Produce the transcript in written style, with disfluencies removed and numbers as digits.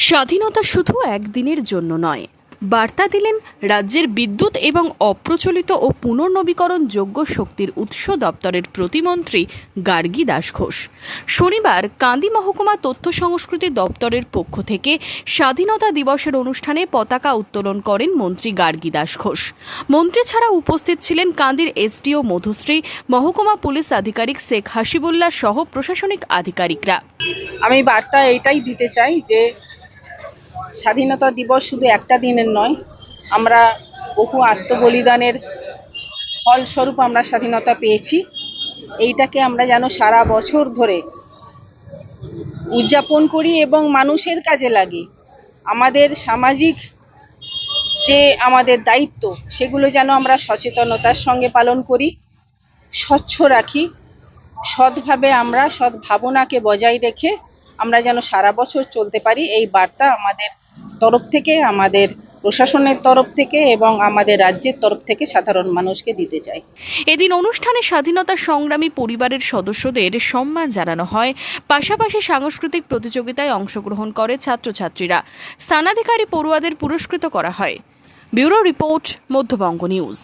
স্বাধীনতা শুধু একদিনের জন্য নয়, বার্তা দিলেন রাজ্যের বিদ্যুৎ এবং অপ্রচলিত ও পুনর্নবীকরণযোগ্য শক্তির উৎস দপ্তরের প্রতিমন্ত্রী গার্গী দাস ঘোষ। শনিবার কান্দি মহকুমা তথ্য সংস্কৃতি দপ্তরের পক্ষ থেকে স্বাধীনতা দিবসের অনুষ্ঠানে পতাকা উত্তোলন করেন মন্ত্রী গার্গী দাস ঘোষ। মন্ত্রী ছাড়া উপস্থিত ছিলেন কান্দির এসডিও মধুশ্রী, মহকুমা পুলিশ আধিকারিক শেখ হাসিবুল্লাহ সহ প্রশাসনিক আধিকারিকরা। আমি বার্তা এইটাই দিতে চাই যে স্বাধীনতা দিবস শুধু একটা দিনের নয়, আমরা বহু আত্মবলিদানের ফলস্বরূপ আমরা স্বাধীনতা পেয়েছি। এইটাকে আমরা যেন সারা বছর ধরে উদযাপন করি এবং মানুষের কাজে লাগি। আমাদের সামাজিক যে আমাদের দায়িত্ব সেগুলো যেন আমরা সচেতনতার সঙ্গে পালন করি, স্বচ্ছ রাখি, সৎভাবে আমরা সৎ ভাবনাকে বজায় রেখে আমরা যেন সারা বছর চলতে পারি। এই বার্তা আমাদের তরফ থেকে, আমাদের প্রশাসনের তরফ থেকে এবং আমাদের রাজ্যের তরফ থেকে সাধারণ মানুষকে দিতে চাই। এদিন অনুষ্ঠানে স্বাধীনতা সংগ্রামী পরিবারের সদস্যদের সম্মান জানানো হয়, পাশাপাশি সাংস্কৃতিক প্রতিযোগিতায় অংশগ্রহণ করে ছাত্রছাত্রীরা। স্থানাধিকারী পড়ুয়াদের পুরস্কৃত করা হয়। Bureau report, Madhyabanga news.